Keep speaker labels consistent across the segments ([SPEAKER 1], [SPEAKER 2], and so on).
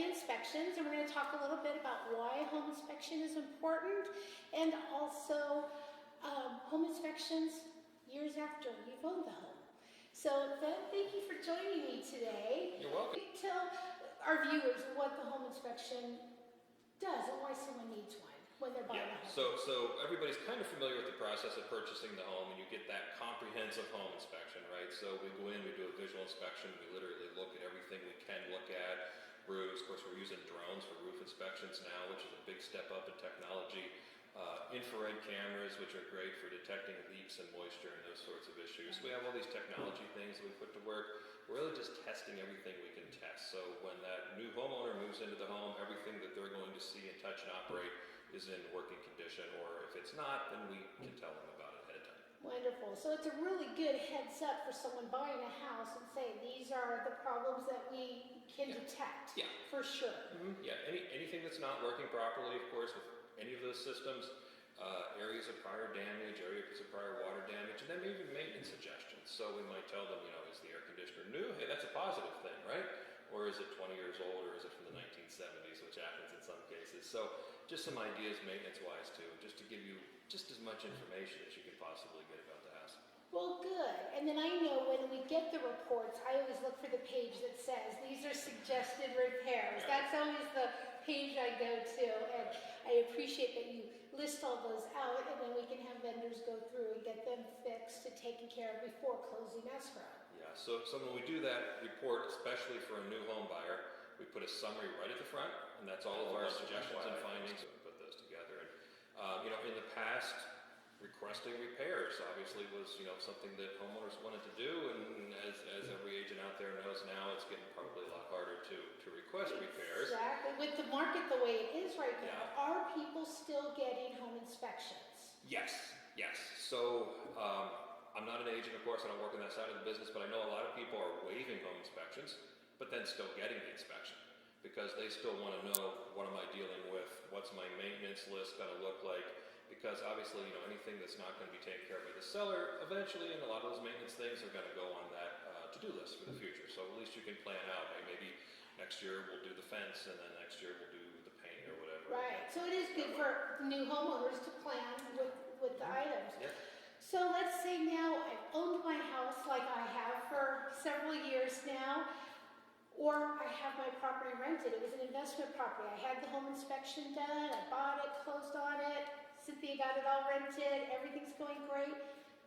[SPEAKER 1] the inspections, and we're going to talk a little bit about why home inspection is important, and also home inspections years after you've owned the home. So Ben, thank you for joining me today.
[SPEAKER 2] You're welcome.
[SPEAKER 1] Tell our viewers what the home inspection does and why someone needs one when they're buying a home.
[SPEAKER 2] So everybody's kind of familiar with the process of purchasing the home, and you get that comprehensive home inspection, right? So we go in, we do a visual inspection, we literally look at everything we can look at. Roofs, of course, we're using drones for roof inspections now, which is a big step up in technology. Infrared cameras, which are great for detecting leaks and moisture and those sorts of issues. We have all these technology things that we put to work. We're really just testing everything we can test. So when that new homeowner moves into the home, everything that they're going to see and touch and operate is in working condition, or if it's not, then we can tell them about it ahead of time.
[SPEAKER 1] Wonderful. So it's a really good heads up for someone buying a house and say, these are the problems that we can detect.
[SPEAKER 2] Yeah.
[SPEAKER 1] For sure.
[SPEAKER 2] Mm-hmm. Yeah, anything that's not working properly, of course, with any of those systems, areas of prior damage, areas of prior water damage, and then even maintenance suggestions. So we might tell them, is the air conditioner new? Hey, that's a positive thing, right? Or is it 20 years old, or is it from the 1970s, which happens in some cases. So just some ideas maintenance-wise too, just to give you just as much information as you can possibly get about the house.
[SPEAKER 1] Well, good. And then I know when we get the reports, I always look for the page that says, these are suggested repairs.
[SPEAKER 2] Yeah.
[SPEAKER 1] That's always the page I go to, and I appreciate that you list all those out, and then we can have vendors go through and get them fixed and taken care of before closing escrow.
[SPEAKER 2] Yeah, so when we do that report, especially for a new home buyer, we put a summary right at the front, and that's all of our suggestions and findings. We put those together. And in the past, requesting repairs obviously was something that homeowners wanted to do, and as every agent out there knows now, it's getting probably a lot harder to request repairs.
[SPEAKER 1] Exactly. With the market the way it is right now,
[SPEAKER 2] Yeah.
[SPEAKER 1] are people still getting home inspections?
[SPEAKER 2] Yes. So I'm not an agent, of course. I don't work on that side of the business, but I know a lot of people are waiving home inspections, but then still getting the inspection because they still want to know, what am I dealing with? What's my maintenance list going to look like? Because obviously, anything that's not going to be taken care of by the seller, eventually, and a lot of those maintenance things are going to go on that to-do list for the future. So at least you can plan out, hey, maybe next year we'll do the fence, and then next year we'll do the paint or whatever.
[SPEAKER 1] Right. So it is good for new homeowners to plan with the items.
[SPEAKER 2] Yeah.
[SPEAKER 1] So let's say now I've owned my house like I have for several years now, or I have my property rented. It was an investment property. I had the home inspection done, I bought it, closed on it, Cynthia got it all rented, everything's going great.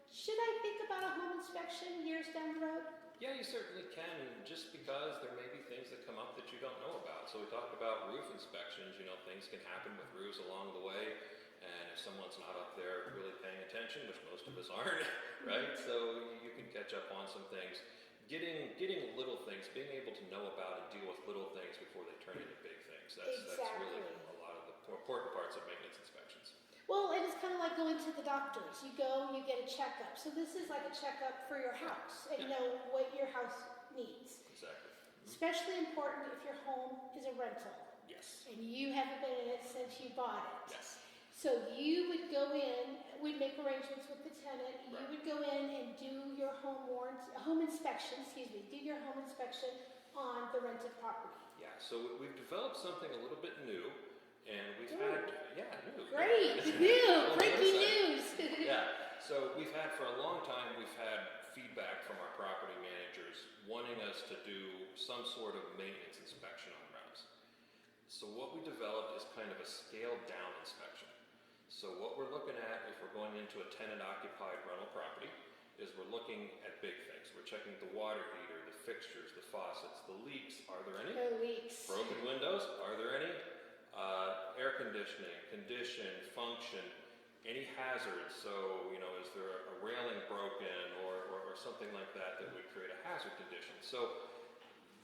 [SPEAKER 1] Should I think about a home inspection years down the road?
[SPEAKER 2] Yeah, you certainly can, just because there may be things that come up that you don't know about. So we talked about roof inspections, things can happen with roofs along the way, and if someone's not up there really paying attention, which most of us aren't, right? So you can catch up on some things. Getting little things, being able to know about and deal with little things before they turn into big things. That's really a lot of the more important parts of maintenance inspections.
[SPEAKER 1] Well, and it's kind of like going to the doctors. You go, you get a checkup. So this is like a checkup for your house and know what your house needs.
[SPEAKER 2] Exactly. Mm-hmm.
[SPEAKER 1] Especially important if your home is a rental.
[SPEAKER 2] Yes.
[SPEAKER 1] And you haven't been in it since you bought it.
[SPEAKER 2] Yes.
[SPEAKER 1] So you would go in, we'd make arrangements with the tenant.
[SPEAKER 2] Right.
[SPEAKER 1] You would go in and do your home inspection on the rented property.
[SPEAKER 2] Yeah, so we've developed something a little bit new. And we've had, new.
[SPEAKER 1] Great, new, breaking news.
[SPEAKER 2] Yeah, so we've had for a long time, we've had feedback from our property managers wanting us to do some sort of maintenance inspection on rounds. So what we developed is kind of a scaled down inspection. So what we're looking at, if we're going into a tenant-occupied rental property, is we're looking at big things. We're checking the water heater, the fixtures, the faucets, the leaks. Are there any?
[SPEAKER 1] No leaks.
[SPEAKER 2] Broken windows. Are there any? Air conditioning, condition, function, any hazards. So, is there a railing broken or something like that would create a hazard condition? So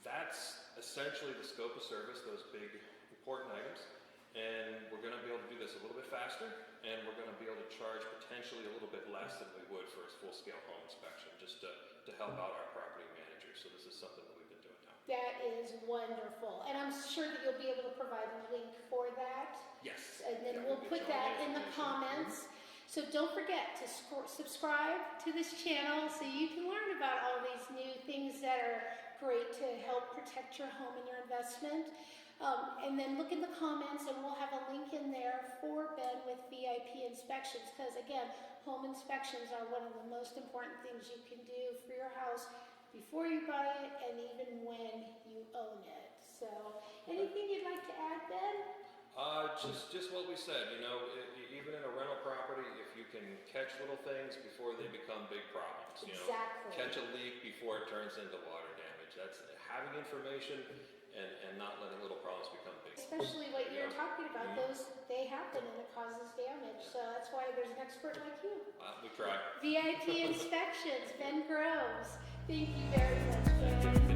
[SPEAKER 2] that's essentially the scope of service, those big important items. And we're going to be able to do this a little bit faster, and we're going to be able to charge potentially a little bit less than we would for a full-scale home inspection, just to help out our property managers. So this is something that we've been doing now.
[SPEAKER 1] That is wonderful. And I'm sure that you'll be able to provide a link for that.
[SPEAKER 2] Yes.
[SPEAKER 1] And then we'll put that in the comments. So don't forget to subscribe to this channel so you can learn about all these new things that are great to help protect your home and your investment. And then look in the comments, and we'll have a link in there for Ben with VIP inspections, because again, home inspections are one of the most important things you can do for your house before you buy it and even when you own it. So, anything you'd like to add, Ben?
[SPEAKER 2] Just what we said, you know, even in a rental property, if you can catch little things before they become big problems, you know.
[SPEAKER 1] Exactly.
[SPEAKER 2] Catch a leak before it turns into water damage. That's having information and not letting little problems become big.
[SPEAKER 1] Especially what you're talking about,
[SPEAKER 2] Mhm.
[SPEAKER 1] those, they happen and it causes damage. So that's why there's an expert like you.
[SPEAKER 2] We try.
[SPEAKER 1] VIP inspections, Ben Groves. Thank you very much, Ben.